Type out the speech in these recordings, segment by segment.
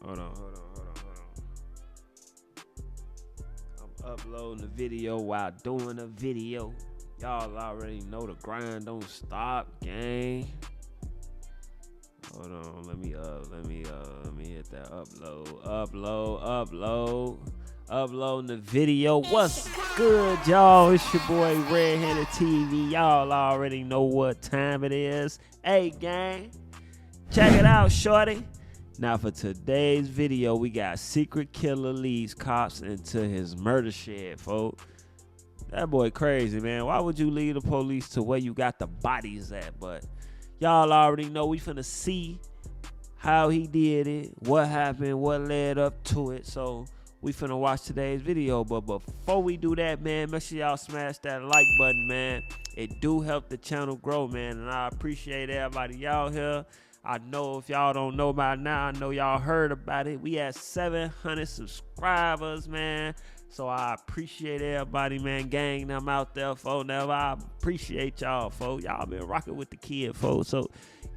Hold on. I'm uploading the video while doing the video. Y'all already know the grind don't stop, gang. Hold on, let me hit that uploading the video. What's good, y'all? It's your boy Redhandedtv. Y'all already know what time it is. Hey, gang, check it out, shorty. Now for today's video, we got secret killer leads cops into his murder shed, folks. That boy crazy, man. Why would you lead the police to where you got the bodies at? But y'all already know we finna see how he did it, what happened, what led up to it. So we finna watch today's video. But before we do that, man, make sure y'all smash that like button, man. It do help the channel grow, man. And I appreciate everybody y'all here. I know if y'all don't know by now, I know y'all heard about it. We had 700 subscribers, man. So I appreciate everybody, man. Gang them out there, folks. Never. I appreciate y'all, folks. Y'all been rocking with the kid, folks. So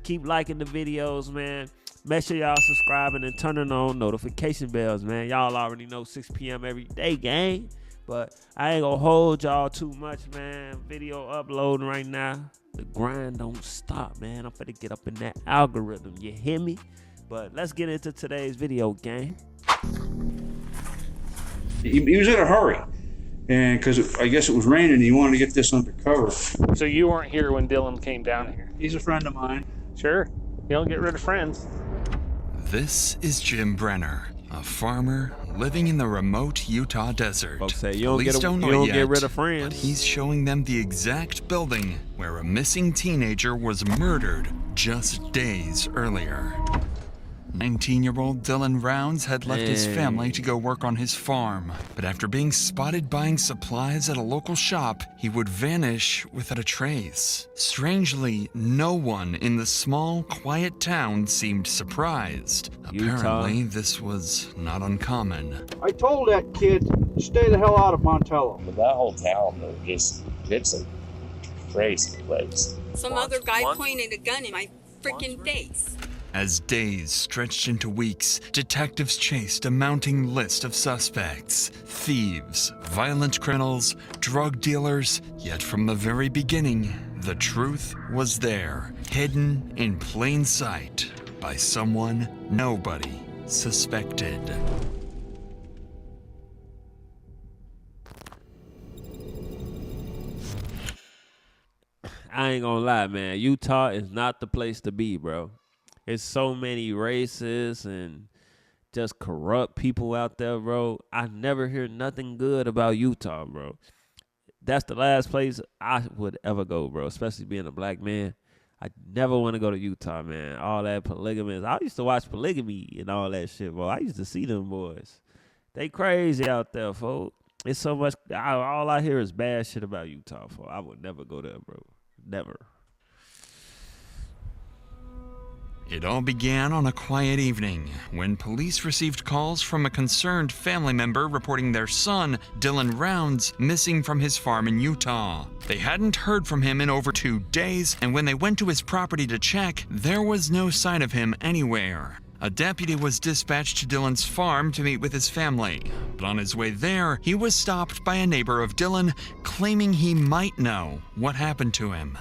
keep liking the videos, man. Make sure y'all subscribing and turning on notification bells, man. Y'all already know 6 p.m. every day, gang. But I ain't gonna hold y'all too much, man. Video uploading right now. The grind don't stop, man. I'm finna get up in that algorithm. You hear me? But let's get into today's video, gang. He was in a hurry, and because I guess it was raining, he wanted to get this undercover. So you weren't here when Dylan came down here? He's a friend of mine. Sure. You don't get rid of friends. This is Jim Brenner, a farmer living in the remote Utah desert. Folks say you don't, Police don't get rid of friends. But he's showing them the exact building where a missing teenager was murdered just days earlier. 19-year-old Dylan Rounds had left his family to go work on his farm, but after being spotted buying supplies at a local shop, he would vanish without a trace. Strangely, no one in the small, quiet town seemed surprised. Apparently, this was not uncommon. I told that kid to stay the hell out of Montello. But that whole town, though, it's a crazy place. Some other guy pointed a gun in my freaking face. As days stretched into weeks, detectives chased a mounting list of suspects. Thieves, violent criminals, drug dealers, yet from the very beginning, the truth was there, hidden in plain sight by someone nobody suspected. I ain't gonna lie, man. Utah is not the place to be, bro. There's so many racist and just corrupt people out there, bro. I never hear nothing good about Utah, bro. That's the last place I would ever go, bro, especially being a black man. I never want to go to Utah, man. All that polygamy. I used to watch Polygamy and all that shit, bro. I used to see them boys. They crazy out there, folks. It's so much. All I hear is bad shit about Utah, folks. I would never go there, bro. Never. It all began on a quiet evening when police received calls from a concerned family member reporting their son, Dylan Rounds, missing from his farm in Utah. They hadn't heard from him in over 2 days, and when they went to his property to check, there was no sign of him anywhere. A deputy was dispatched to Dylan's farm to meet with his family, but on his way there, he was stopped by a neighbor of Dylan, claiming he might know what happened to him.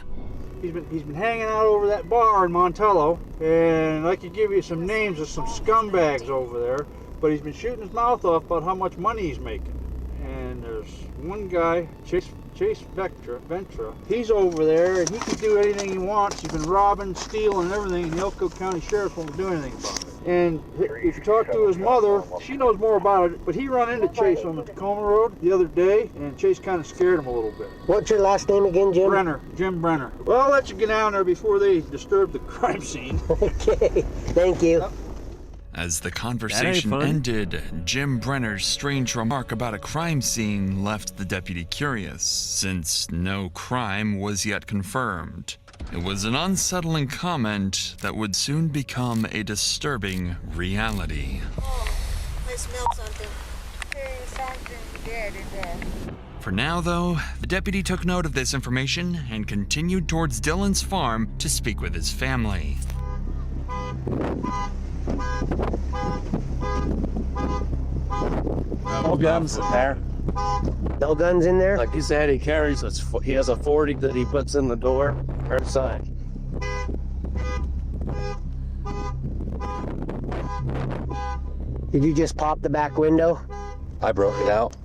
He's been hanging out over that bar in Montello, and I could give you some names of some scumbags over there, but he's been shooting his mouth off about how much money he's making. And there's one guy, Chase Ventura. He's over there, and he can do anything he wants. He's been robbing, stealing, and everything, and the Elko County Sheriff won't do anything about it. And if you talk to his mother, she knows more about it, but he run into Chase on the Tacoma Road the other day, and Chase kind of scared him a little bit. What's your last name again, Jim? Brenner, Jim Brenner. Well, I'll let you get down there before they disturb the crime scene. Okay, thank you. As the conversation ended, Jim Brenner's strange remark about a crime scene left the deputy curious, since no crime was yet confirmed. It was an unsettling comment that would soon become a disturbing reality. Oh, I smell something. There's something dead in there. For now, though, the deputy took note of this information and continued towards Dylan's farm to speak with his family. guns in there. No guns in there? Like he said, he has a 40 that he puts in the door outside. Did you just pop the back window? I broke it out.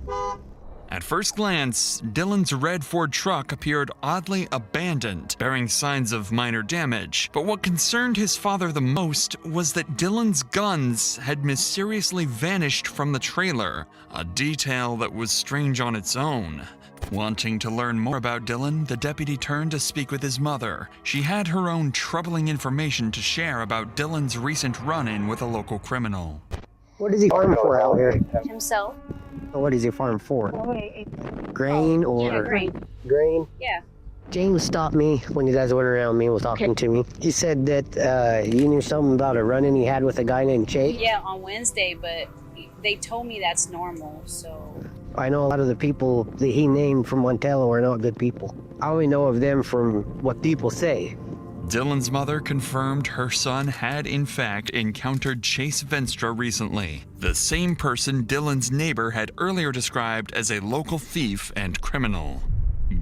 At first glance, Dylan's red Ford truck appeared oddly abandoned, bearing signs of minor damage. But what concerned his father the most was that Dylan's guns had mysteriously vanished from the trailer, a detail that was strange on its own. Wanting to learn more about Dylan, the deputy turned to speak with his mother. She had her own troubling information to share about Dylan's recent run-in with a local criminal. What does he farm for out here? Himself. What does he farm for? Grain or? Yeah, grain. Grain? Yeah. James stopped me when you guys went around me and was talking to me. He said that you knew something about a run-in he had with a guy named Chase. Yeah, on Wednesday, but they told me that's normal, so... I know a lot of the people that he named from Montello are not good people. I only know of them from what people say. Dylan's mother confirmed her son had in fact encountered Chase Venstra recently, the same person Dylan's neighbor had earlier described as a local thief and criminal.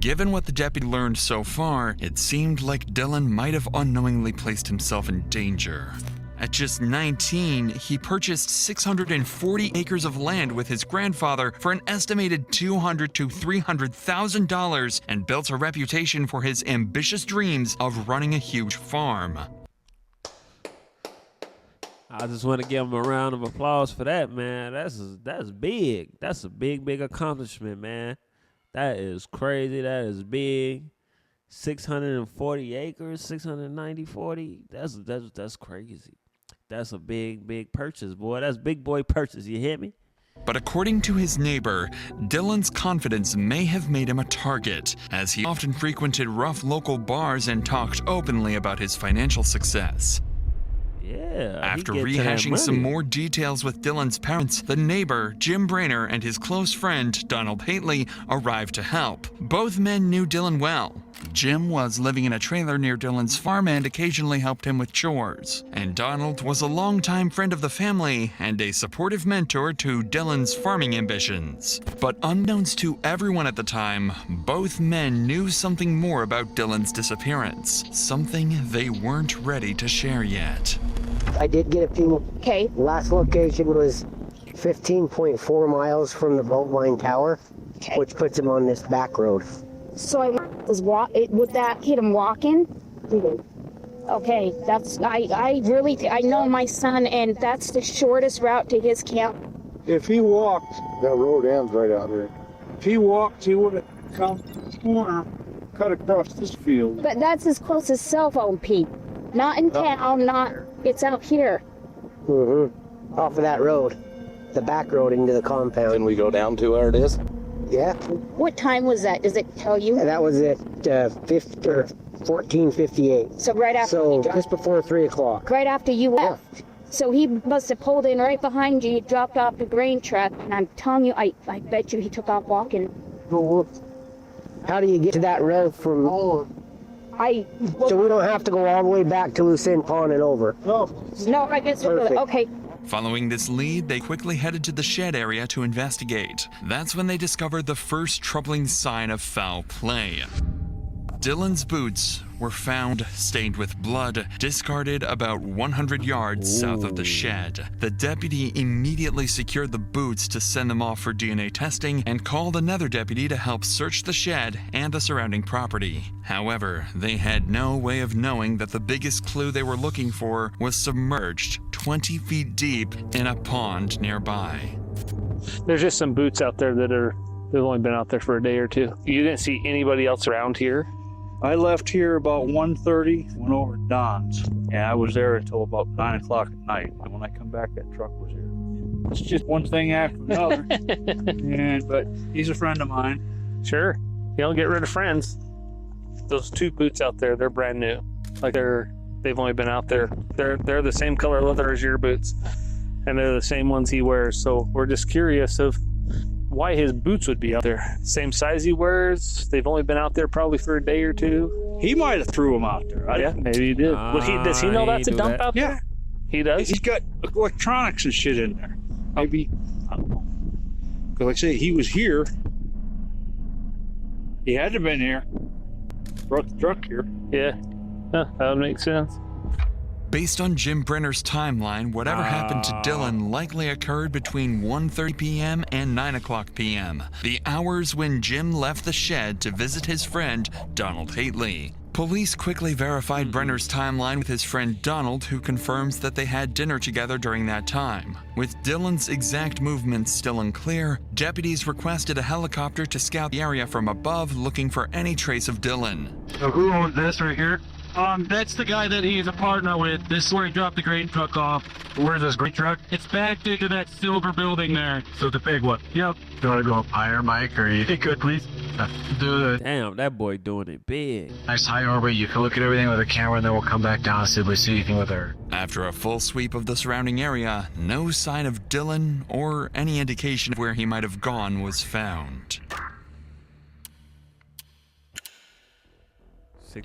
Given what the deputy learned so far, it seemed like Dylan might have unknowingly placed himself in danger. At just 19, he purchased 640 acres of land with his grandfather for an estimated $200,000 to $300,000 and built a reputation for his ambitious dreams of running a huge farm. I just want to give him a round of applause for that, man. That's big. That's a big accomplishment, man. That is crazy. That is big. 640 acres, 640. That's crazy. That's a big purchase, boy. That's big boy purchase. You hear me? But according to his neighbor, Dylan's confidence may have made him a target, as he often frequented rough local bars and talked openly about his financial success. Yeah. After rehashing some more details with Dylan's parents, the neighbor, Jim Brainer, and his close friend, Donald Haitley, arrived to help. Both men knew Dylan well. Jim was living in a trailer near Dylan's farm and occasionally helped him with chores. And Donald was a longtime friend of the family and a supportive mentor to Dylan's farming ambitions. But unbeknownst to everyone at the time, both men knew something more about Dylan's disappearance. Something they weren't ready to share yet. I did get a few. Okay. Last location was 15.4 miles from the boat line tower, which puts him on this back road. So would that hit him walking? Okay, that's, I know my son, and that's the shortest route to his camp. If he walked, that road ends right out here. If he walked, he would have come the corner, cut across this field. But that's his closest cell phone, Pete. Not in town, it's out here. Mm-hmm. Off of that road. The back road into the compound. Can we go down to where it is? Yeah. What time was that? Does it tell you? That was at 14:58. So right after. So just before 3 o'clock. Right after you left. So he must have pulled in right behind you, dropped off the grain truck, and I'm telling you, I bet you he took off walking. How do you get to that road from? So we don't have to go all the way back to Lucerne Pond and over. No, I guess Perfect. okay. Following this lead, they quickly headed to the shed area to investigate. That's when they discovered the first troubling sign of foul play. Dylan's boots were found stained with blood, discarded about 100 yards south of the shed. The deputy immediately secured the boots to send them off for DNA testing and called another deputy to help search the shed and the surrounding property. However, they had no way of knowing that the biggest clue they were looking for was submerged 20 feet deep in a pond nearby. There's just some boots out there they've only been out there for a day or two. You didn't see anybody else around here? I left here about 1:30, went over to Don's, and I was there until about 9 o'clock at night. And when I come back, that truck was here. It's just one thing after another. But he's a friend of mine. Sure. You don't get rid of friends. Those two boots out there, they're brand new. Like they've only been out there. They're the same color leather as your boots, and they're the same ones he wears. So we're just curious of why his boots would be out there. Same size he wears. They've only been out there probably for a day or two. He might have threw them out there. Yeah, maybe he did. Does he know that's a dump out there? Yeah. He does? He's got electronics and shit in there. Maybe, I don't know. Because like I say, he was here. He had to have been here. Brought the truck here. Yeah, that would make sense. Based on Jim Brenner's timeline, whatever happened to Dylan likely occurred between 1:30 p.m. and 9 o'clock p.m., the hours when Jim left the shed to visit his friend, Donald Hately. Police quickly verified Brenner's timeline with his friend Donald, who confirms that they had dinner together during that time. With Dylan's exact movements still unclear, deputies requested a helicopter to scout the area from above, looking for any trace of Dylan. So who owns this right here? That's the guy that he's a partner with. This is where he dropped the grain truck off. Where's this grain truck? It's back into that silver building there. So the big one. Yep. You want to go up higher, Mike, or you could, please? Do it. Damn, that boy doing it big. Nice high orbit. You can look at everything with a camera, and then we'll come back down and see if we see anything with her. After a full sweep of the surrounding area, no sign of Dylan or any indication of where he might have gone was found.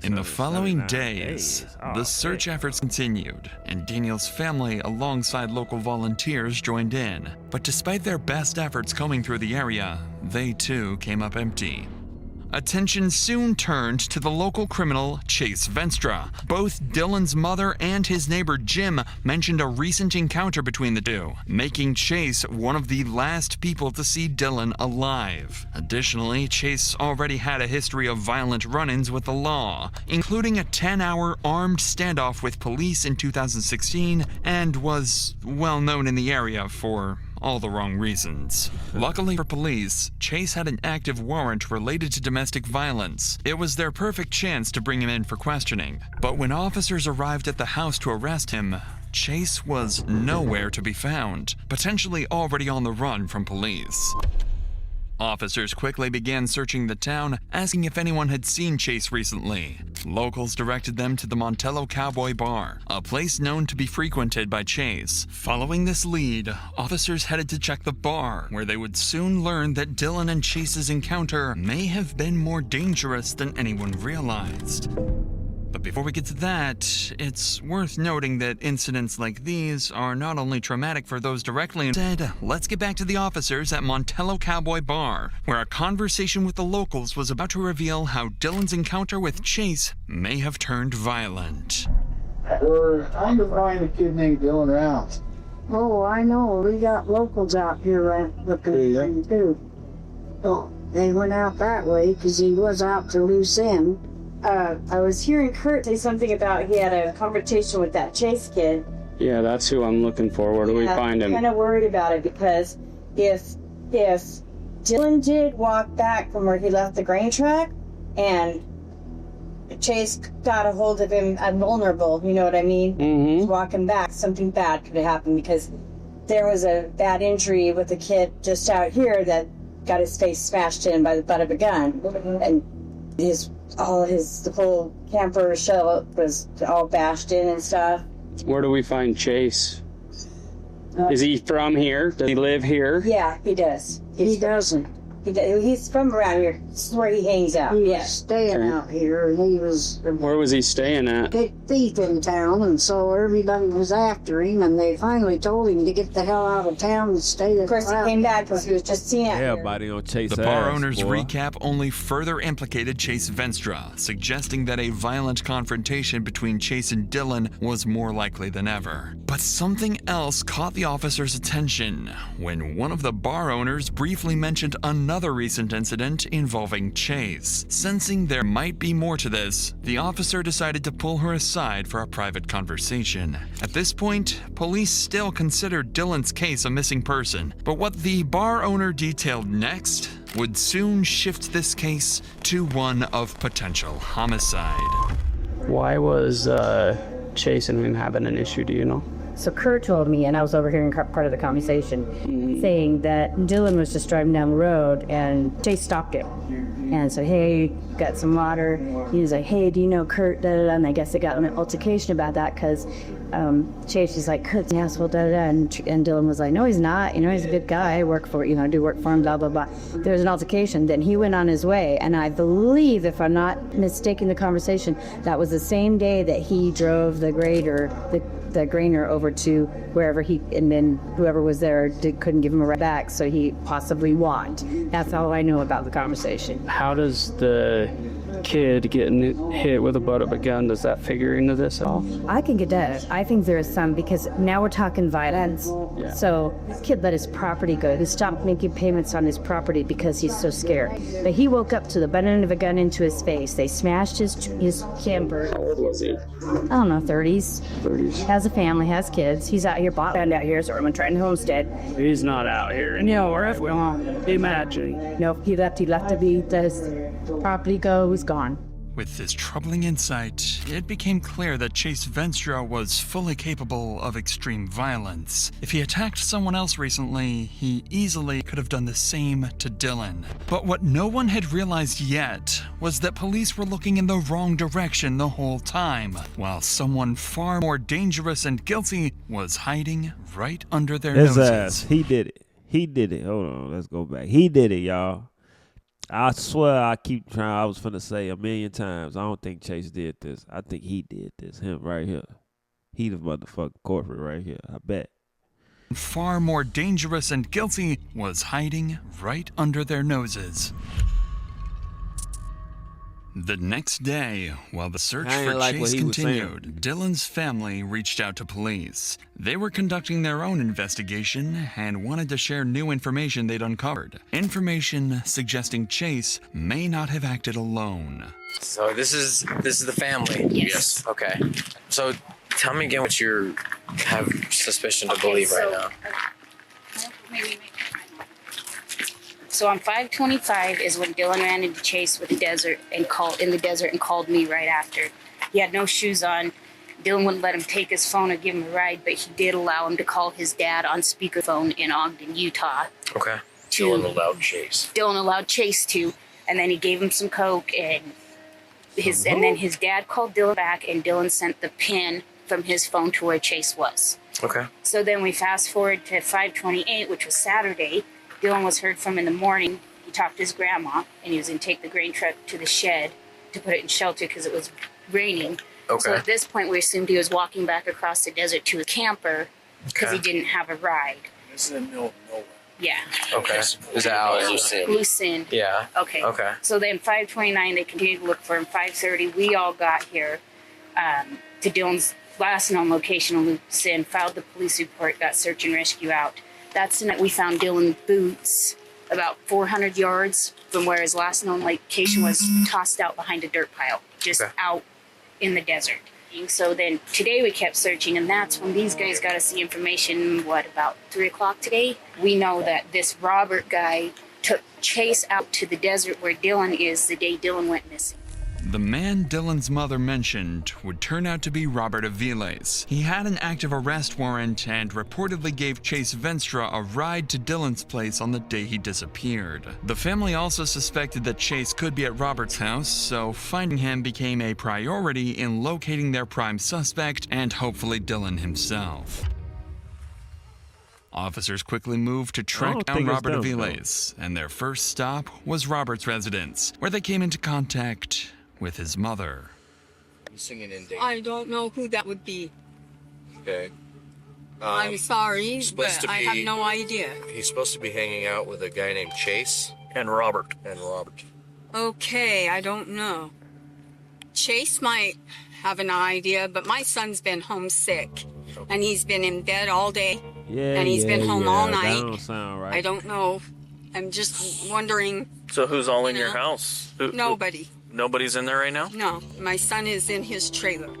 In the following days, the search efforts continued, and Daniel's family, alongside local volunteers, joined in. But despite their best efforts combing through the area, they too came up empty. Attention soon turned to the local criminal Chase Venstra. Both Dylan's mother and his neighbor Jim mentioned a recent encounter between the two, making Chase one of the last people to see Dylan alive. Additionally, Chase already had a history of violent run-ins with the law, including a 10-hour armed standoff with police in 2016, and was well known in the area for all the wrong reasons. Luckily for police, Chase had an active warrant related to domestic violence. It was their perfect chance to bring him in for questioning. But when officers arrived at the house to arrest him, Chase was nowhere to be found, potentially already on the run from police. Officers quickly began searching the town, asking if anyone had seen Chase recently. Locals directed them to the Montello Cowboy Bar, a place known to be frequented by Chase. Following this lead, officers headed to check the bar, where they would soon learn that Dylan and Chase's encounter may have been more dangerous than anyone realized. But before we get to that, it's worth noting that incidents like these are not only traumatic for those directly instead. Let's get back to the officers at Montello Cowboy Bar, where a conversation with the locals was about to reveal how Dylan's encounter with Chase may have turned violent. We're trying to find a kid named Dylan Rounds. Oh, I know. We got locals out here looking for him, too. Oh, they went out that way because he was out to loose end. I was hearing Kurt say something about he had a conversation with that Chase kid. Yeah, that's who I'm looking for. Where do we find him? I'm kind of worried about it because if Dylan did walk back from where he left the grain truck and Chase got a hold of him, I'm vulnerable, you know what I mean? Mm-hmm. He's walking back, something bad could have happened because there was a bad injury with a kid just out here that got his face smashed in by the butt of a gun. And the whole camper shell was all bashed in and stuff. Where do we find Chase? Is he from here? Does he live here? Yeah, he does. He doesn't. He's from around here. This is where he hangs out. He was staying out here, and he was... Where was he staying at? Big thief in town, and so everybody was after him, and they finally told him to get the hell out of town and stay there. Of course, he came back because he was just seen out here. Everybody on Chase. The bar owner's recap only further implicated Chase Venstra, suggesting that a violent confrontation between Chase and Dylan was more likely than ever. But something else caught the officer's attention when one of the bar owners briefly mentioned another recent incident involving Chase. Sensing there might be more to this, the officer decided to pull her aside for a private conversation. At this point, police still considered Dylan's case a missing person, but what the bar owner detailed next would soon shift this case to one of potential homicide. Why was Chase and him having an issue, do you know? So Kurt told me, and I was overhearing part of the conversation, saying that Dylan was just driving down the road and Chase stopped him and said, "Hey, got some water." He was like, "Hey, do you know Kurt?" Da, da, da. And I guess they got an altercation about that because Chase was like, "Kurt's an asshole," da, da, da. And Dylan was like, "No, he's not. You know, he's a good guy. I work for, I do work for him, blah, blah, blah." There was an altercation. Then he went on his way. And I believe, if I'm not mistaken the conversation, that was the same day that he drove the grader, the grainer over to wherever and then whoever was there couldn't give him a ride back, so he possibly walked. That's all I know about the conversation. How does the kid getting hit with the butt of a gun, does that figure into this at all? I think it does. I think there is some, because now we're talking violence. Yeah. So this kid let his property go. He stopped making payments on his property because he's so scared. But he woke up to the butt end of a gun into his face. They smashed his camper. How old was he? I don't know, 30s. 30s. Has a family, has kids. He's out here, bought land out here, so I'm trying to homestead. He's not out here. And or if we imagine. Nope, he left to be the property go, he's gone. With this troubling insight, it became clear that Chase Venstra was fully capable of extreme violence. If he attacked someone else recently, he easily could have done the same to Dylan. But what no one had realized yet was that police were looking in the wrong direction the whole time, while someone far more dangerous and guilty was hiding right under their His noses. ass. He did it. He did it. Hold on. Let's go back. He did it, y'all. I swear I keep trying. I was finna say a million times. I don't think Chase did this. I think he did this. Him right here. He the motherfucking corporate right here. I bet. Far more dangerous and guilty was hiding right under their noses. The next day, while the search for Chase continued, Dylan's family reached out to police. They were conducting their own investigation and wanted to share new information they'd uncovered. Information suggesting Chase may not have acted alone. So this is the family? Yes. Okay. So tell me again what you have suspicion to believe right now. So on 525 is when Dylan ran into Chase with the desert and called me right after. He had no shoes on. Dylan wouldn't let him take his phone or give him a ride, but he did allow him to call his dad on speakerphone in Ogden, Utah. Okay. Dylan allowed Chase. Dylan allowed Chase to, and then he gave him some coke, and then his dad called Dylan back, and Dylan sent the pin from his phone to where Chase was. Okay. So then we fast forward to 528, which was Saturday. Dylan was heard from in the morning. He talked to his grandma, and he was going to take the grain truck to the shed to put it in shelter because it was raining. Okay. So at this point, we assumed he was walking back across the desert to a camper because he didn't have a ride. This is in the middle of nowhere. Yeah. Okay. Is that out? Lucin. Yeah. Okay. Okay. So then 529, they continued to look for him. 530, we all got here to Dylan's last known location in Lucin, filed the police report, got search and rescue out. That's when we found Dylan's boots about 400 yards from where his last known location was, tossed out behind a dirt pile, just out in the desert. So then today we kept searching, and that's when these guys got us the information, about 3 o'clock today? We know that this Robert guy took Chase out to the desert where Dylan is the day Dylan went missing. The man Dylan's mother mentioned would turn out to be Robert Aviles. He had an active arrest warrant and reportedly gave Chase Venstra a ride to Dylan's place on the day he disappeared. The family also suspected that Chase could be at Robert's house, so finding him became a priority in locating their prime suspect and hopefully Dylan himself. Officers quickly moved to track down Robert Aviles, and their first stop was Robert's residence, where they came into contact with his mother. Missing and in danger. I don't know who that would be. Okay. I'm sorry, but I have no idea. He's supposed to be hanging out with a guy named Chase. And Robert. Okay, I don't know. Chase might have an idea, but my son's been homesick. And he's been in bed all day. And he's been home all night. That don't sound right. I don't know. I'm just wondering. So who's all in your house? Nobody. Nobody's in there right now? No, my son is in his trailer.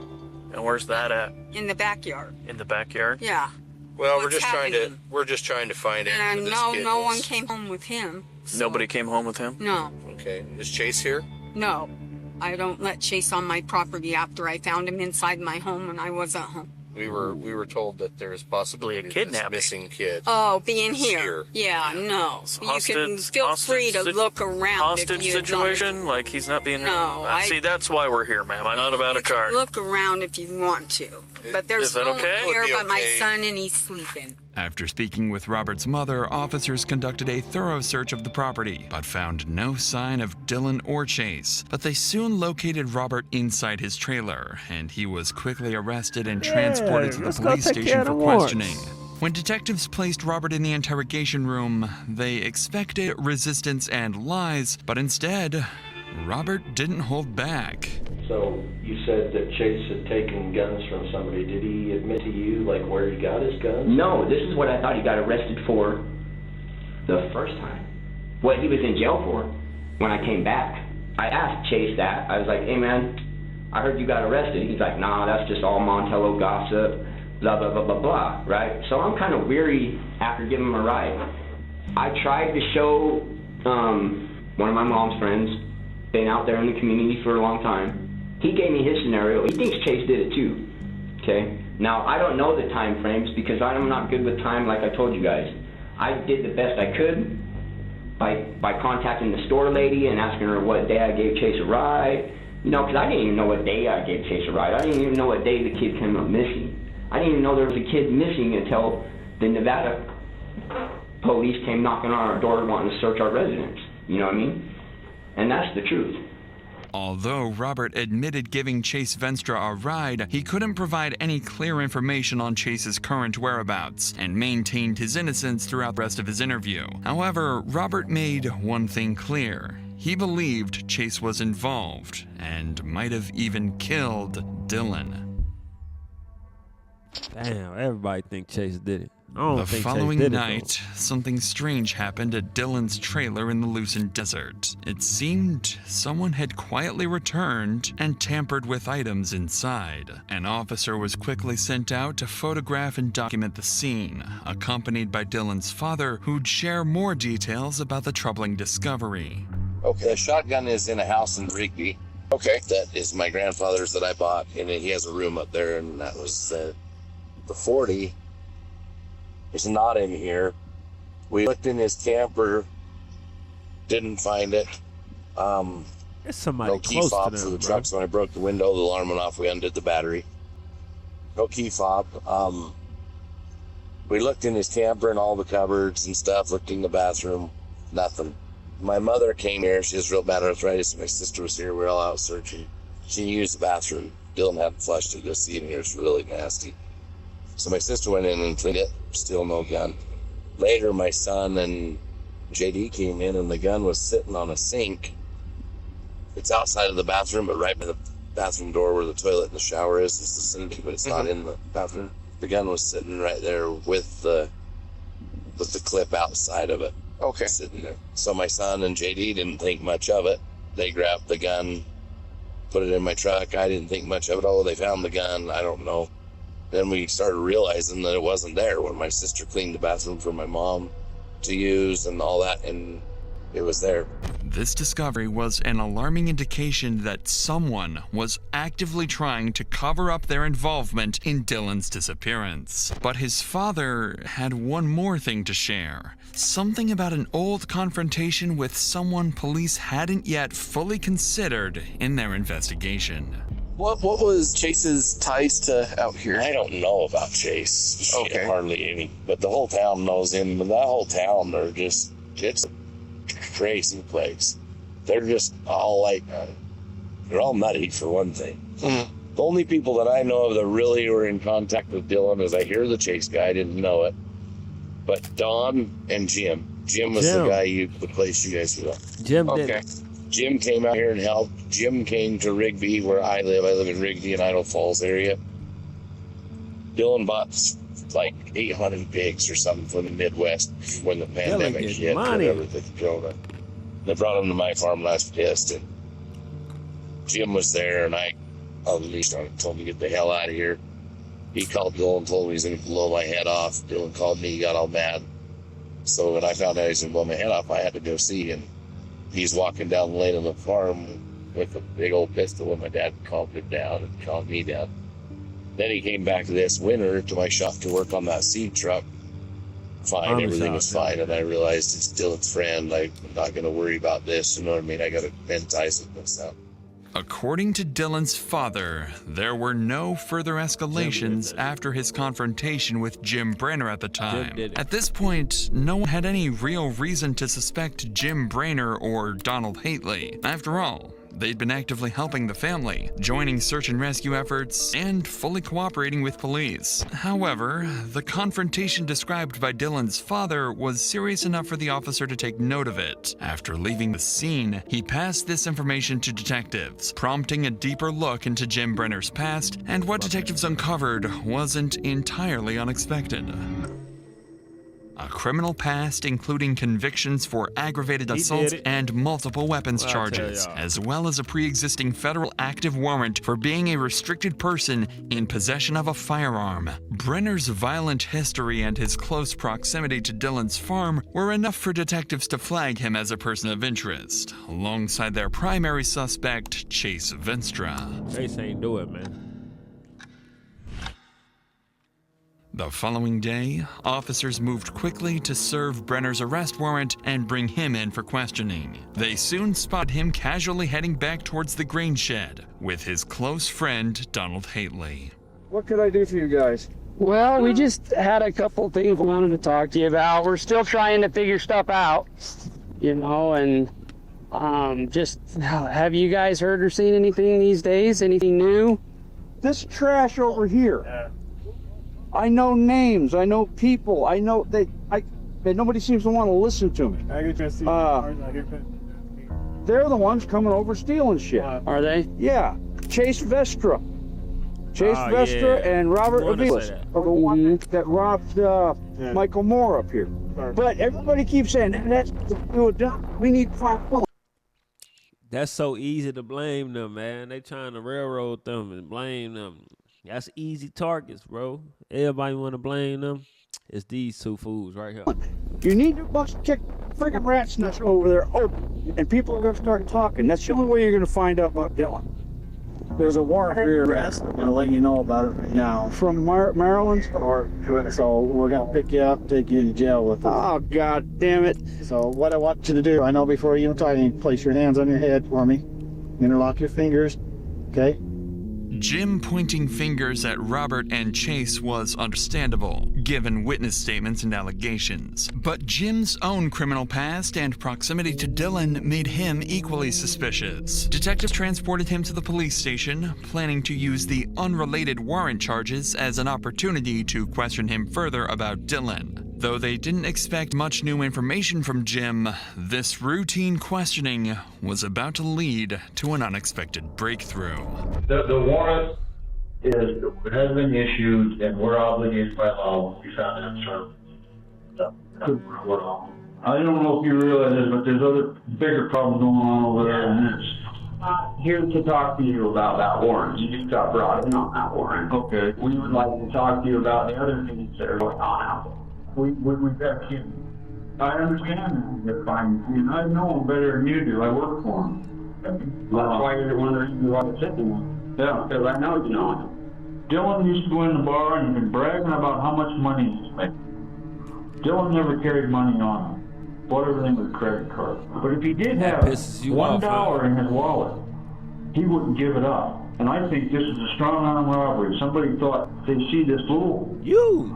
And where's that at? In the backyard. In the backyard? Yeah. Well, we're just trying to find it. And no one came home with him. So. Nobody came home with him? No. Okay. Is Chase here? No. I don't let Chase on my property after I found him inside my home when I wasn't home. We were told that there's possibly a kidnapping. Missing kid. Oh, being here. Yeah, no. You can feel free to look around. Hostage situation? Like he's not being... No. See, that's why we're here, ma'am. I'm not about a car. Look around if you want to. but there's Is that no one okay? here Would be but my okay. son, and he's sleeping. After speaking with Robert's mother, officers conducted a thorough search of the property, but found no sign of Dylan or Chase. But they soon located Robert inside his trailer, and he was quickly arrested and transported to the let's go police take care station of for the warrants. questioning. When detectives placed Robert in the interrogation room, they expected resistance and lies, but instead, Robert didn't hold back. So you said that Chase had taken guns from somebody. Did he admit to you, like, where he got his guns? No, this is what I thought he got arrested for the first time. What he was in jail for when I came back. I asked Chase that. I was like, hey man, I heard you got arrested. He's like, nah, that's just all Montello gossip, blah, blah, blah, blah, blah, right? So I'm kind of weary after giving him a ride. I tried to show one of my mom's friends, been out there in the community for a long time. He gave me his scenario. He thinks Chase did it too, okay? Now, I don't know the time frames because I'm not good with time like I told you guys. I did the best I could by contacting the store lady and asking her what day I gave Chase a ride. You know, because I didn't even know what day I gave Chase a ride. I didn't even know what day the kid came up missing. I didn't even know there was a kid missing until the Nevada police came knocking on our door wanting to search our residence. You know what I mean? And that's the truth. Although Robert admitted giving Chase Venstra a ride, he couldn't provide any clear information on Chase's current whereabouts and maintained his innocence throughout the rest of his interview. However, Robert made one thing clear. He believed Chase was involved and might have even killed Dylan. Damn, everybody think Chase did it. I don't The think following Chase did night, something strange happened at Dylan's trailer in the Lucent Desert. It seemed someone had quietly returned and tampered with items inside. An officer was quickly sent out to photograph and document the scene, accompanied by Dylan's father, who'd share more details about the troubling discovery. Okay, the shotgun is in a house in Rigby. Okay. That is my grandfather's that I bought, and he has a room up there, and that was the 40. It's not in here. We looked in his camper, didn't find it. There's somebody no key close fob to for them, the bro. truck, so when I broke the window, the alarm went off. We undid the battery. No key fob. We looked in his camper and all the cupboards and stuff, looked in the bathroom, nothing. My mother came here. She has real bad arthritis. My sister was here. We were all out searching. She used the bathroom. Dylan hadn't flushed it. You'll see in here. It's really nasty. So my sister went in and cleaned it. Still no gun. Later, my son and JD came in, and the gun was sitting on a sink. It's outside of the bathroom, but right by the bathroom door where the toilet and the shower is the sink, but it's not in the bathroom. The gun was sitting right there with the clip outside of it. Okay. Sitting there. So my son and JD didn't think much of it. They grabbed the gun, put it in my truck. I didn't think much of it. Oh, they found the gun. I don't know. Then we started realizing that it wasn't there when my sister cleaned the bathroom for my mom to use and all that, and it was there. This discovery was an alarming indication that someone was actively trying to cover up their involvement in Dylan's disappearance. But his father had one more thing to share. Something about an old confrontation with someone police hadn't yet fully considered in their investigation. What was Chase's ties to out here? I don't know about Chase. Okay. Hardly any. But the whole town knows him. But that whole town, it's a crazy place. They're just all like, they're all nutty for one thing. Mm-hmm. The only people that I know of that really were in contact with Dylan is I hear the Chase guy, I didn't know it. But Don and Jim. Jim was the guy the place you guys were at. Jim did. Jim came out here and helped. Jim came to Rigby, where I live. I live in Rigby and Idaho Falls area. Dylan bought like 800 pigs or something from the Midwest when the pandemic hit. Whatever the corona. They brought them to my farm and I was pissed. And Jim was there and I unleashed on him, told him to get the hell out of here. He called Dylan and told me he's going to blow my head off. Dylan called me, he got all mad. So when I found out he was going to blow my head off, I had to go see him. He's walking down the lane of the farm with a big old pistol, and my dad calmed him down and calmed me down. Then he came back this winter to my shop to work on that seed truck. Fine, everything was fine, and I realized it's Dylan's friend. I'm not going to worry about this, you know what I mean? I got to bend ties with myself. According to Dylan's father, there were no further escalations after his confrontation with Jim Brainerd at the time. At this point, no one had any real reason to suspect Jim Brainerd or Donald Hately. After all, they'd been actively helping the family, joining search and rescue efforts, and fully cooperating with police. However, the confrontation described by Dylan's father was serious enough for the officer to take note of it. After leaving the scene, he passed this information to detectives, prompting a deeper look into Jim Brainerd's past, and what detectives uncovered wasn't entirely unexpected. A criminal past including convictions for aggravated assault and multiple weapons charges, as well as a pre-existing federal active warrant for being a restricted person in possession of a firearm. Brenner's violent history and his close proximity to Dylan's farm were enough for detectives to flag him as a person of interest, alongside their primary suspect, Chase Venstra. Chase ain't do it, man. The following day, officers moved quickly to serve Brenner's arrest warrant and bring him in for questioning. They soon spotted him casually heading back towards the grain shed with his close friend, Donald Hately. What could I do for you guys? Well, we just had a couple things we wanted to talk to you about. We're still trying to figure stuff out, you know, and just have you guys heard or seen anything these days? Anything new? This trash over here. I know names, I know people, I know nobody seems to want to listen to me. They're the ones coming over stealing shit. Are they? Yeah. Chase Vestra. And Robert Aviles are the one that robbed Michael Moore up here. But everybody keeps saying, we need 5 bullets. That's so easy to blame them, man. They trying to railroad them and blame them. That's easy targets, bro. Everybody want to blame them. It's these two fools right here. You need to kick freaking rat's nuts over there open, and people are going to start talking. That's the only way you're going to find out about Dylan. There's a warrant for your arrest. I'm going to let you know about it right now. From Maryland? So we're going to pick you up and take you to jail with us. Oh, God damn it. So what I want you to do, I know before you talk, you place your hands on your head for me. Interlock your fingers, okay? Jim pointing fingers at Robert and Chase was understandable, given witness statements and allegations. But Jim's own criminal past and proximity to Dylan made him equally suspicious. Detectives transported him to the police station, planning to use the unrelated warrant charges as an opportunity to question him further about Dylan. Though they didn't expect much new information from Jim, this routine questioning was about to lead to an unexpected breakthrough. The warrant has been issued, and we're obligated by law. We found it, sir. I don't know if you realize this, but there's other bigger problems going on over there than this. I'm not here to talk to you about that warrant. You just got brought in on that warrant. Okay. We would like to talk to you about the other things that are going on out there. We've got kids. I understand that. Fine. And I know them better than you do. I work for them. That's why you're one of the reasons why I'm sitting there. Yeah. Because I know you know him. Dylan used to go in the bar and been bragging about how much money he's making. Dylan never carried money on him. Bought everything with a credit card. But if he did have $1 in his wallet, he wouldn't give it up. And I think this is a strong arm robbery. Somebody thought they'd see this little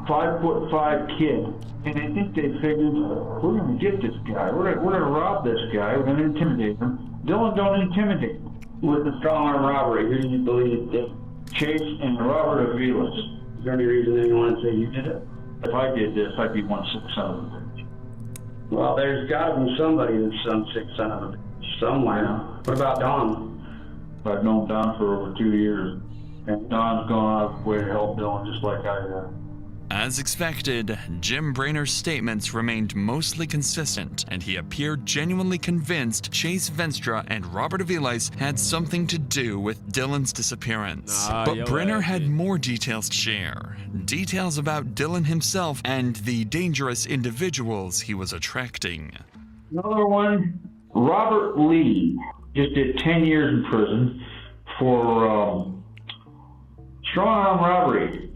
5'5" kid, and they think they figured, we're going to get this guy. We're going to rob this guy. We're going to intimidate him. Dylan don't intimidate him. With the strong arm robbery, who do you believe did? Chase and Robert Aviles. Is there any reason anyone would say you did it? If I did this, I'd be one sick son of a bitch. Well, there's got to be somebody that's some sick son of a bitch somewhere. What about Don? I've known Don for over 2 years, and Don's gone out of his way to help Dylan just like I have. As expected, Jim Brainerd's statements remained mostly consistent, and he appeared genuinely convinced Chase Venstra and Robert Aviles had something to do with Dylan's disappearance. But Brainerd had more details to share. Details about Dylan himself and the dangerous individuals he was attracting. Another one, Robert Lee. Just did 10 years in prison for strong arm robbery.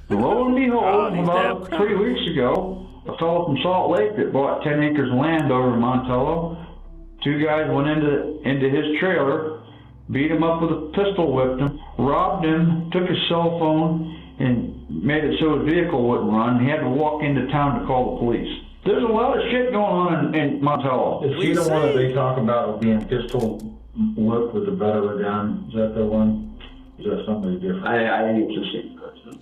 Lo and behold, about 3 weeks ago, a fellow from Salt Lake that bought 10 acres of land over in Montello, 2 guys went into his trailer, beat him up with a pistol, whipped him, robbed him, took his cell phone, and made it so his vehicle wouldn't run. He had to walk into town to call the police. There's a lot of shit going on in Montello. Is he the one that they talk about being pistol whipped with the butt of a gun? Is that the one? Is that somebody different? I think it's the same person.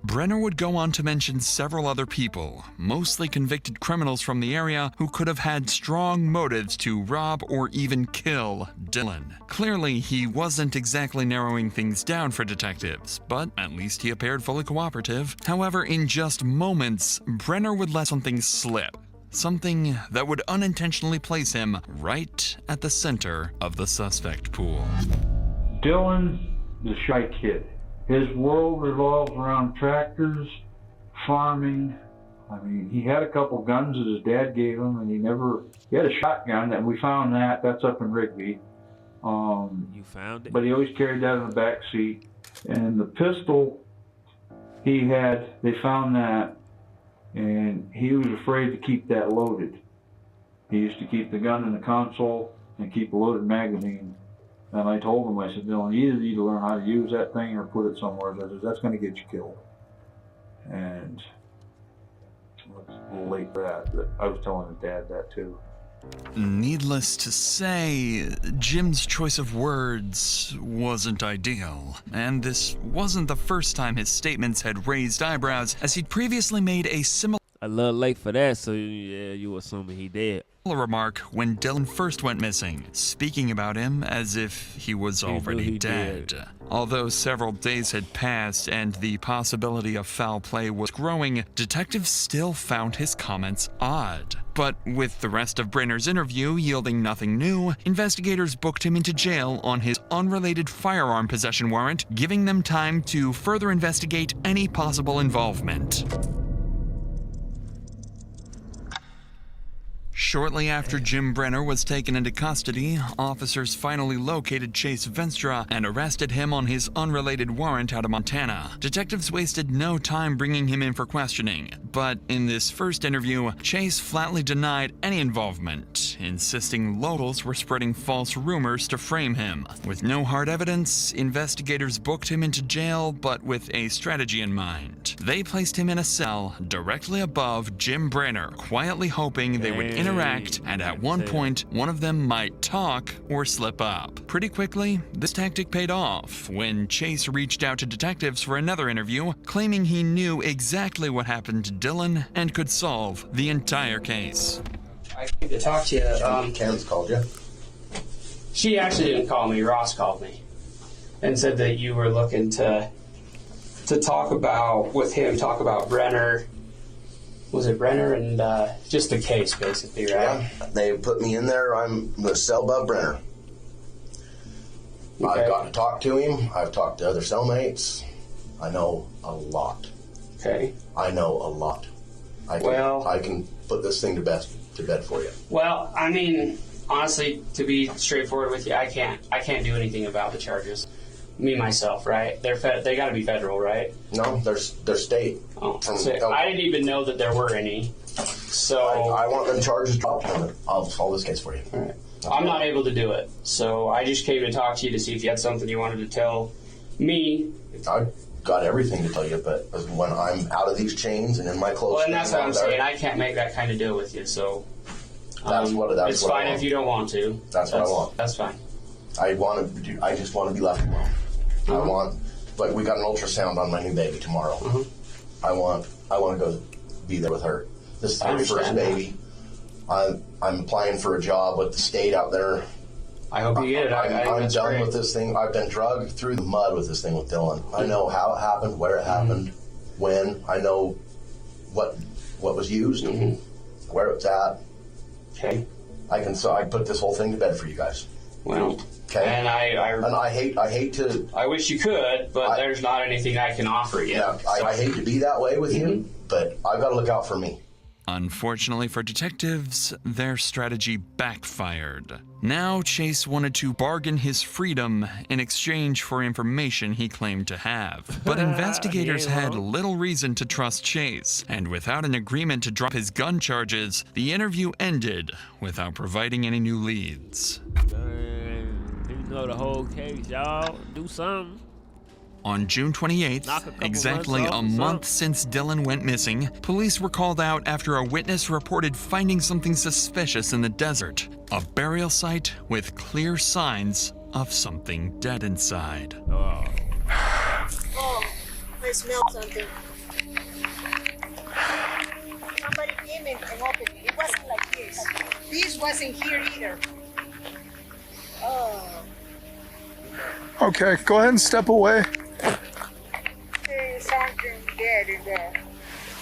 Brenner would go on to mention several other people, mostly convicted criminals from the area who could have had strong motives to rob or even kill Dylan. Clearly, he wasn't exactly narrowing things down for detectives, but at least he appeared fully cooperative. However, in just moments, Brenner would let something slip. Something that would unintentionally place him right at the center of the suspect pool. Dylan, the shy kid. His world revolves around tractors, farming. I mean, he had a couple guns that his dad gave him, and he had a shotgun, and we found that. That's up in Rigby. You found it? But he always carried that in the back seat. And the pistol he had, they found that, and he was afraid to keep that loaded. He used to keep the gun in the console and keep a loaded magazine. And I told him, I said, Dylan, you either need to learn how to use that thing or put it somewhere. I said, that's going to get you killed. And it was a little late for that, but I was telling his dad that too. Needless to say, Jim's choice of words wasn't ideal, and this wasn't the first time his statements had raised eyebrows, as he'd previously made a similar a little late for that, so yeah, you assuming he dead. Remark when Dylan first went missing, speaking about him as if he was already dead. Although several days had passed and the possibility of foul play was growing, detectives still found his comments odd. But with the rest of Brenner's interview yielding nothing new, investigators booked him into jail on his unrelated firearm possession warrant, giving them time to further investigate any possible involvement. Shortly after Jim Brenner was taken into custody, officers finally located Chase Venstra and arrested him on his unrelated warrant out of Montana. Detectives wasted no time bringing him in for questioning, but in this first interview, Chase flatly denied any involvement, insisting locals were spreading false rumors to frame him. With no hard evidence, investigators booked him into jail, but with a strategy in mind. They placed him in a cell directly above Jim Brenner, quietly hoping they would interact, and at one point, one of them might talk or slip up. Pretty quickly, this tactic paid off when Chase reached out to detectives for another interview, claiming he knew exactly what happened to Dylan and could solve the entire case. I came to talk to you. Ken's called you. She actually didn't call me. Ross called me and said that you were looking to talk about Brenner. Was it Brenner and just the case, basically, right? Yeah, they put me in there. I'm the cell above Brenner. Okay. I've gotten to talk to him. I've talked to other cellmates. I know a lot. Okay. I know a lot. I can put this thing to bed for you. Well, I mean, honestly, to be straightforward with you, I can't do anything about the charges. Me myself, right? They got to be federal, right? No, they're state. Oh, so I didn't even know that there were any. So I want them charges dropped. I'll solve this case for you. All right. I'm not able to do it, so I just came to talk to you to see if you had something you wanted to tell me. I've got everything to tell you, but when I'm out of these chains and in my clothes, well, and that's what I'm saying. I can't make that kind of deal with you, so it's fine if you don't want to. That's what I want. That's fine. I just want to be left alone. I want, like, we got an ultrasound on my new baby tomorrow. I want to go be there with her. This is her first baby. I'm applying for a job with the state out there. I hope you get it. I'm done with this thing. I've been dragged through the mud with this thing with Dylan. I know how it happened, where it happened, when. I know what was used, where it's at. Okay. I can put this whole thing to bed for you guys. Well. Okay. And I hate to. I wish you could, but there's not anything I can offer you. Yeah, I hate to be that way with you, but I've got to look out for me. Unfortunately for detectives, their strategy backfired. Now Chase wanted to bargain his freedom in exchange for information he claimed to have. But investigators had little reason to trust Chase, and without an agreement to drop his gun charges, the interview ended without providing any new leads. know the whole case, y'all. Do something. On June 28th, exactly a month since Dylan went missing, police were called out after a witness reported finding something suspicious in the desert. A burial site with clear signs of something dead inside. Oh. Oh, I smell something. Somebody came in and opened it. It wasn't like this. This wasn't here either. Oh. Okay, go ahead and step away. There's something dead in there.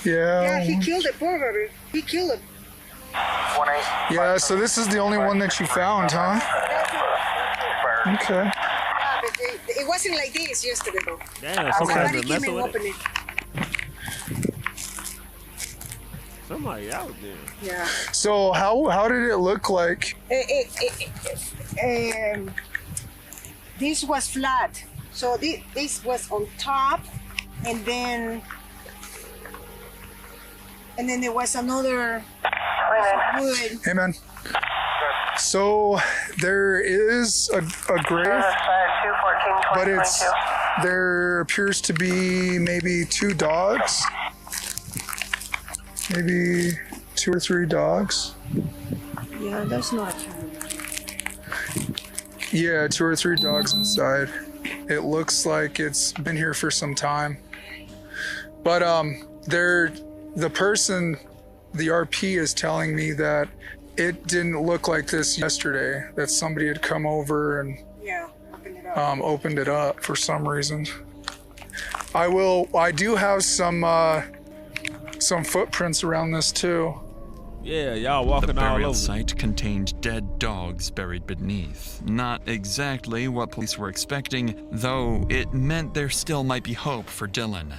Yeah. Yeah, he killed it, poor baby. He killed it. Yeah, so this is the only one that you found, huh? Okay. Yeah, but it wasn't like this yesterday, though. Damn, Somebody came and opened it. Somebody out there. Yeah. So how did it look like? This was flat. So this was on top, and then there was another wood. Hey, man. So there is a grave, but there appears to be maybe 2 dogs, maybe 2 or 3 dogs. Yeah, that's not true. Yeah, 2 or 3 dogs inside. It looks like it's been here for some time. But the person, the RP is telling me that it didn't look like this yesterday, that somebody had come over and opened it up for some reason. I do have some footprints around this too. Yeah, y'all walking all over. The burial over. site contained dead dogs buried beneath. Not exactly what police were expecting, though it meant there still might be hope for Dylan.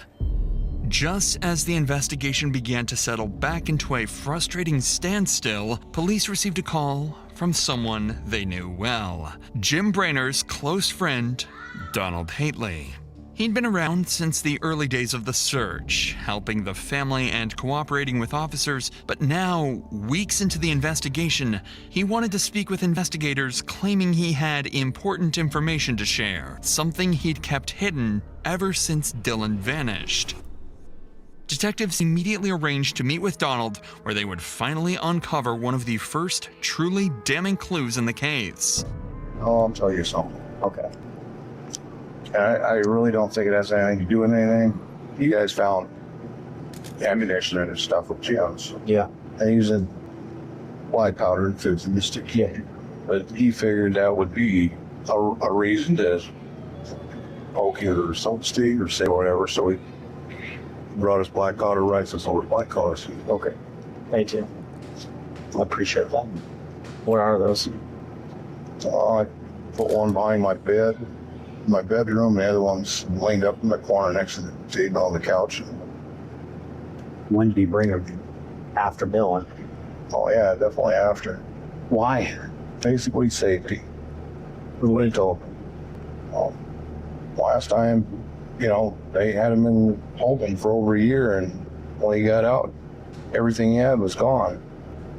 Just as the investigation began to settle back into a frustrating standstill, police received a call from someone they knew well. Jim Brainer's close friend, Donald Haitley. He'd been around since the early days of the search, helping the family and cooperating with officers, but now, weeks into the investigation, he wanted to speak with investigators, claiming he had important information to share, something he'd kept hidden ever since Dylan vanished. Detectives immediately arranged to meet with Donald, where they would finally uncover one of the first truly damning clues in the case. Oh, I'll tell you something. Okay. I really don't think it has anything to do with anything. You guys found ammunition and stuff with Jim's. Yeah. And using white powder and fizz in the stick. Yeah. But he figured that would be a reason to poke you or some stick or say whatever. So he brought us black powder rifles over black powder. Okay. Thank you. I appreciate that. Where are those? I put one behind my bed. My bedroom, the other one's laid up in the corner next to the table on the couch. When did he bring them? After Dylan? Oh yeah, definitely after. Why? Basically safety. Rental. Last time, they had him in holding for over a year, and when he got out, everything he had was gone.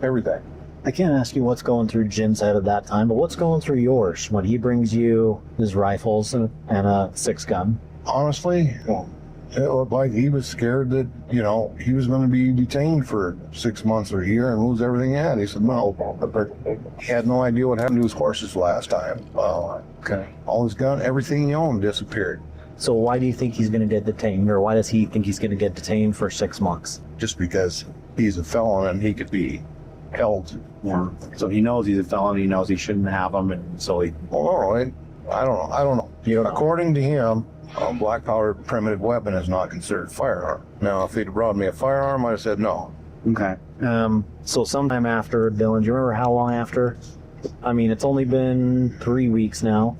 Everything. I can't ask you what's going through Jim's head at that time, but what's going through yours when he brings you his rifles and a 6-gun? Honestly, it looked like he was scared that, he was going to be detained for 6 months or a year and lose everything he had. He said, no, he had no idea what happened to his horses last time. Okay. All his gun, everything he owned disappeared. So why do you think he's going to get detained, or why does he think he's going to get detained for 6 months? Just because he's a felon and he could be held. Yeah. So he knows he's a felon, he knows he shouldn't have them, and so he... Well, I don't know. According to him, a black powder primitive weapon is not considered a firearm. Now, if he'd brought me a firearm, I'd have said no. Okay. So sometime after, Dylan, do you remember how long after? I mean, it's only been 3 weeks now.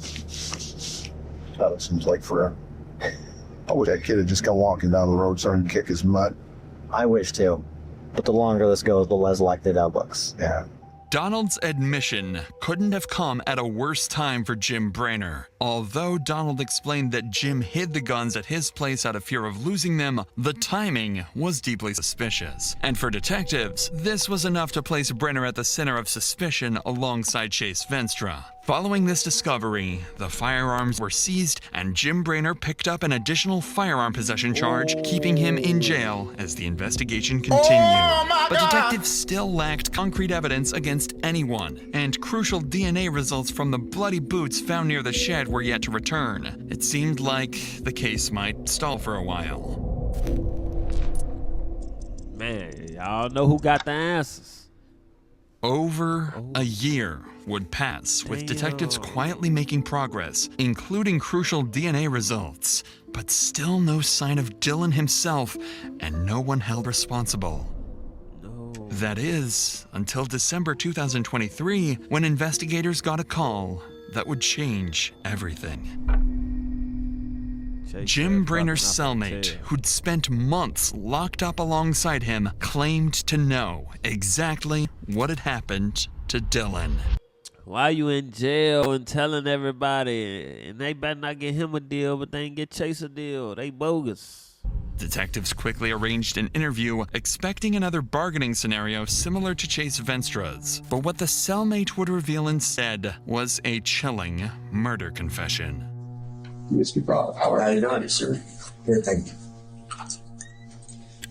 That seems like forever. I wish that kid had just come walking down the road starting to kick his butt. I wish too. But the longer this goes, the less likely that looks. Yeah. Donald's admission couldn't have come at a worse time for Jim Brainer. Although Donald explained that Jim hid the guns at his place out of fear of losing them, the timing was deeply suspicious. And for detectives, this was enough to place Brainer at the center of suspicion alongside Chase Venstra. Following this discovery, the firearms were seized and Jim Brainerd picked up an additional firearm possession charge, keeping him in jail as the investigation continued. But detectives still lacked concrete evidence against anyone, and crucial DNA results from the bloody boots found near the shed were yet to return. It seemed like the case might stall for a while. Man, y'all know who got the answers. Over a year would pass with detectives quietly making progress, including crucial DNA results, but still no sign of Dylan himself and no one held responsible. That is, until December 2023, when investigators got a call that would change everything. Jim Brainerd's cellmate, who'd spent months locked up alongside him, claimed to know exactly what had happened to Dylan. Why you in jail and telling everybody, and they better not get him a deal, but they ain't get Chase a deal. They bogus. Detectives quickly arranged an interview, expecting another bargaining scenario similar to Chase Venstra's. But what the cellmate would reveal instead was a chilling murder confession. Mr. Brock, how are you doing, sir? Good, thank you.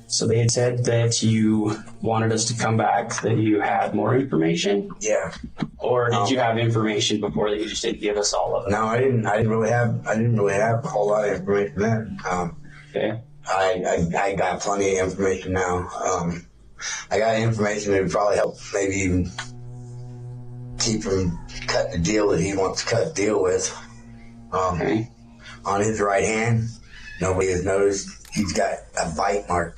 So they had said that you wanted us to come back, that you had more information? Yeah. Or did you have information before that you just didn't give us all of it? No, I didn't really have a whole lot of information then. Okay. I got plenty of information now. I got information that would probably help maybe even keep him cutting the deal that he wants to cut the deal with. Okay. On his right hand, nobody has noticed, he's got a bite mark.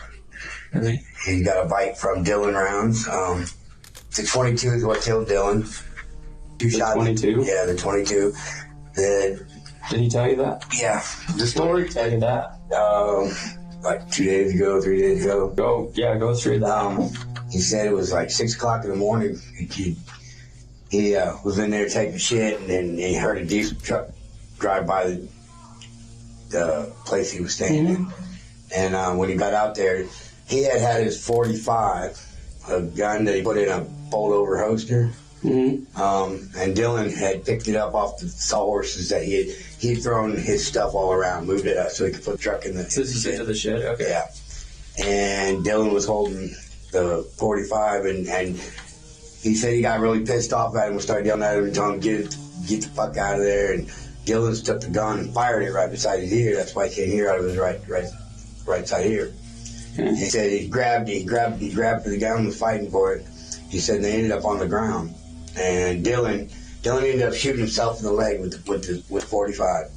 Really? He's got a bite from Dylan Rounds. The 22 is what killed Dylan. Two shots. 22? Yeah, the 22. Did he tell you that? Yeah. The story tell you that? Like 3 days ago. Go through that. He said it was like 6 o'clock in the morning. He was in there taking shit, and then he heard a diesel truck drive by the place he was staying in. And when he got out there, he had his 45, a gun that he put in a fold-over holster. And Dylan had picked it up off the sawhorses that he'd thrown his stuff all around, moved it up so he could put the truck in the shed. To the shed, okay. Yeah. And Dylan was holding the 45, and he said he got really pissed off at him and started yelling at him and telling him get the fuck out of there. And Dylan took the gun and fired it right beside his ear. That's why he can't hear out of his right side ear. Okay. He said he grabbed for the gun and was fighting for it. He said they ended up on the ground. And Dylan ended up shooting himself in the leg with 45.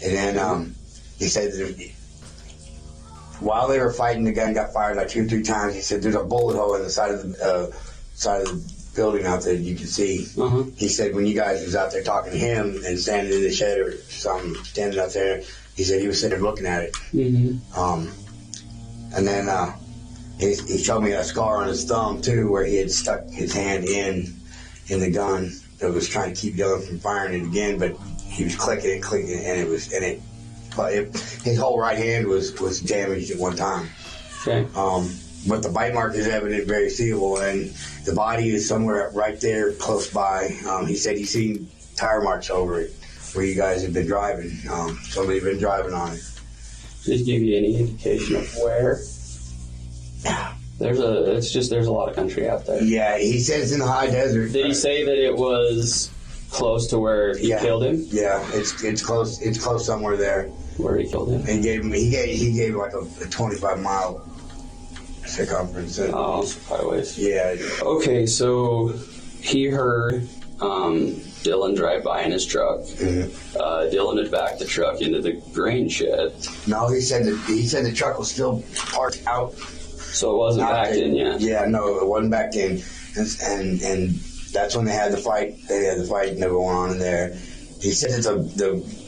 And then he said that while they were fighting, the gun got fired like 2 or 3 times. He said there's a bullet hole in the side of the building out there you can see. He said when you guys was out there talking to him and standing in the shed or something, standing out there, he said he was sitting there looking at it. And then he showed me a scar on his thumb too, where he had stuck his hand in the gun that was trying to keep Dylan from firing it again, but he was clicking it, and his whole right hand was damaged at one time. Okay. But the bite mark is evident, very seeable, and the body is somewhere right there close by. He said he's seen tire marks over it where you guys have been driving. Somebody's been driving on it. Did he give you any indication of where? There's a lot of country out there. Yeah, he said it's in the high desert. Did he say that it was close to where he killed him? Yeah, it's close. It's close somewhere there. Where he killed him? And he gave like a 25-mile circumference. Oh, so quite a ways. Yeah. Okay, so he heard Dylan drive by in his truck. Dylan had backed the truck into the grain shed. No, he said the truck was still parked out. So it wasn't backed in yet? Yeah, no, it wasn't backed in. And that's when they had the fight. They had the fight and they were going on in there. He said that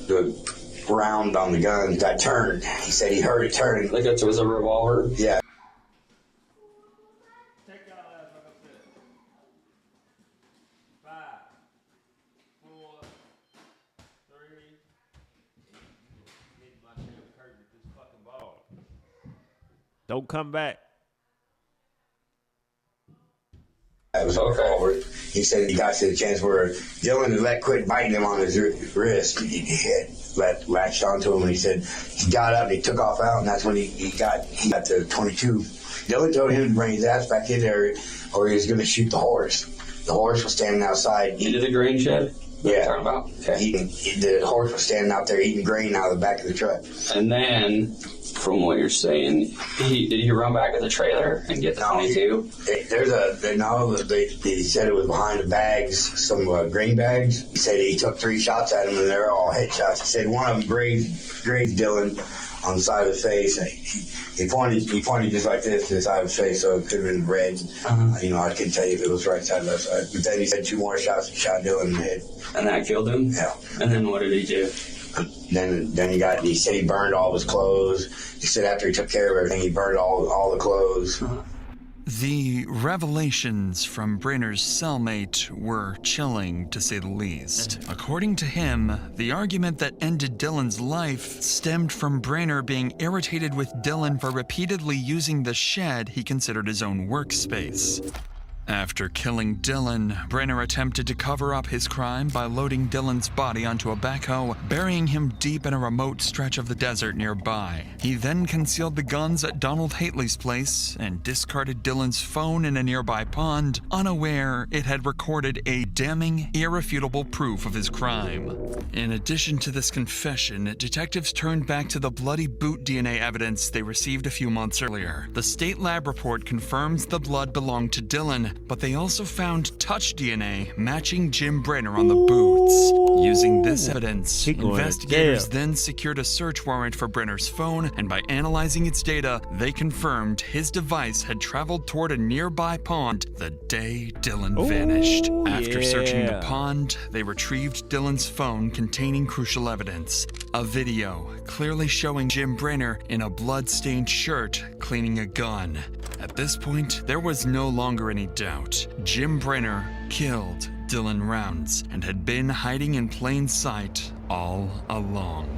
the round on the gun got turned. He said he heard it turn. Like it was a revolver? Yeah. Don't come back. That was okay. He said he got to the chance where Dylan had let quit biting him on his wrist. He had latched onto him, and he said he got up and he took off out, and that's when he got to 22. Dylan told him to bring his ass back in there, or he was going to shoot the horse. The horse was standing outside. Into the grain shed? Yeah. Talking about? Okay. The horse was standing out there eating grain out of the back of the truck. And then, from what you're saying, did he run back to the trailer and get the 22? He said it was behind the bags, some grain bags. He said he took 3 shots at him, and they're all headshots. He said one of them grazed Dylan on the side of the face. He pointed just like this to the side of his face, so it could have been red. I couldn't tell you if it was right side or left side. But then he said 2 more shots and shot Dylan in the head. And that killed him? Yeah. And then what did he do? Then he said he burned all his clothes. He said after he took care of everything, he burned all the clothes. The revelations from Brynner's cellmate were chilling, to say the least. According to him, the argument that ended Dylan's life stemmed from Brynner being irritated with Dylan for repeatedly using the shed he considered his own workspace. After killing Dylan, Brynner attempted to cover up his crime by loading Dylan's body onto a backhoe, burying him deep in a remote stretch of the desert nearby. He then concealed the guns at Donald Hately's place and discarded Dylan's phone in a nearby pond, unaware it had recorded a damning, irrefutable proof of his crime. In addition to this confession, detectives turned back to the bloody boot DNA evidence they received a few months earlier. The state lab report confirms the blood belonged to Dylan, but they also found touch DNA matching Jim Brynner on the boots. Using this evidence, investigators then secured a search warrant for Brynner's phone, and by analyzing its data, they confirmed his device had traveled toward a nearby pond the day Dylan vanished. After searching the pond, they retrieved Dylan's phone containing crucial evidence. A video clearly showing Jim Brynner in a blood-stained shirt cleaning a gun. At this point, there was no longer any doubt. Jim Brynner killed Dylan Rounds and had been hiding in plain sight all along.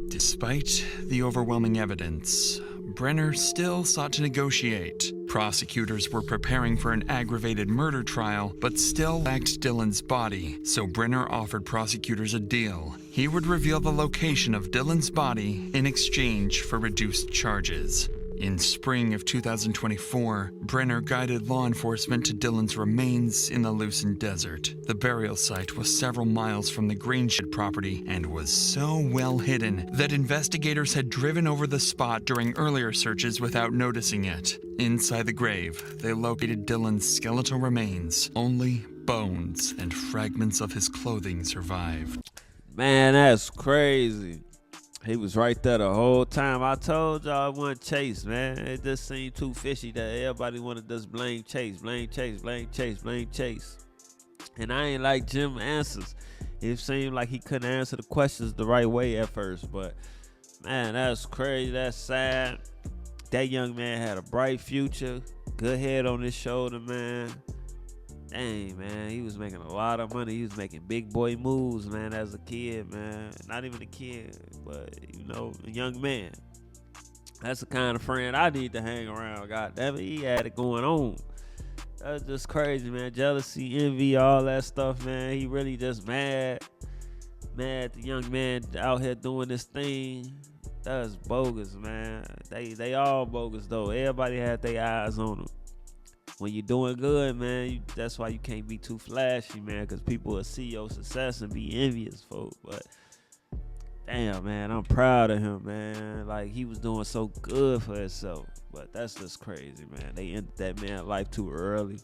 Despite the overwhelming evidence, Brynner still sought to negotiate. Prosecutors were preparing for an aggravated murder trial, but still lacked Dylan's body, so Brynner offered prosecutors a deal. He would reveal the location of Dylan's body in exchange for reduced charges. In spring of 2024, Brynner guided law enforcement to Dylan's remains in the Lucerne Desert. The burial site was several miles from the Greenshed property and was so well hidden that investigators had driven over the spot during earlier searches without noticing it. Inside the grave, they located Dylan's skeletal remains. Only bones and fragments of his clothing survived. Man, that's crazy. He was right there the whole time. I told y'all it wasn't Chase, man. It just seemed too fishy that everybody wanted to just blame Chase. And I ain't like Jim answers. It seemed like he couldn't answer the questions the right way at first. But, man, that's crazy. That's sad. That young man had a bright future. Good head on his shoulder, man. Dang, man, he was making a lot of money. He was making big boy moves, man, as a kid, man. Not even a kid, but, a young man. That's the kind of friend I need to hang around. God damn it, he had it going on. That's just crazy, man. Jealousy, envy, all that stuff, man. He really just mad. Mad the young man out here doing this thing. That's bogus, man. They all bogus, though. Everybody had their eyes on them. When you're doing good, man, that's why you can't be too flashy, man, because people will see your success and be envious, folks. But, damn, man, I'm proud of him, man. Like, he was doing so good for himself. But that's just crazy, man. They ended that man's life too early.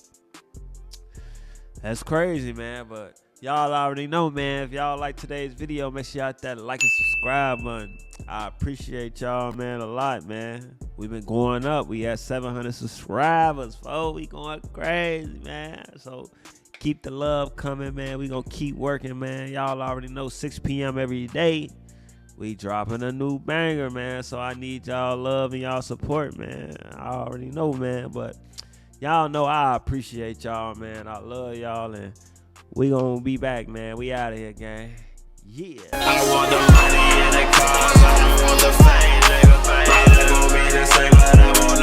That's crazy, man, but y'all already know, man. If y'all like today's video, make sure y'all hit that like and subscribe button. I appreciate y'all, man, a lot, man. We've been going up. We at 700 subscribers, folks. We going crazy, man. So keep the love coming, man. We gonna keep working, man. Y'all already know 6 p.m. every day. We dropping a new banger, man. So I need y'all love and y'all support, man. I already know, man. But y'all know I appreciate y'all, man. I love y'all, and we gonna be back, man. We out of here, gang. Yeah. I want the money and the cars. I don't want the fame, nigga. Fame. My life won't be the same, but I want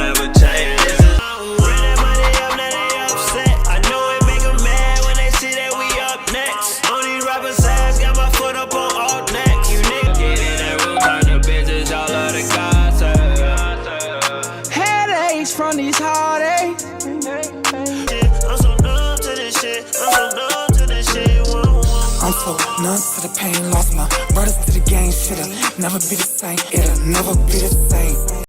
breaks from these heartaches. I'm so numb to this shit. I'm so numb to this shit. I'm so numb to the pain, lost my brothers to the game. Shit'll never be the same. It'll never be the same.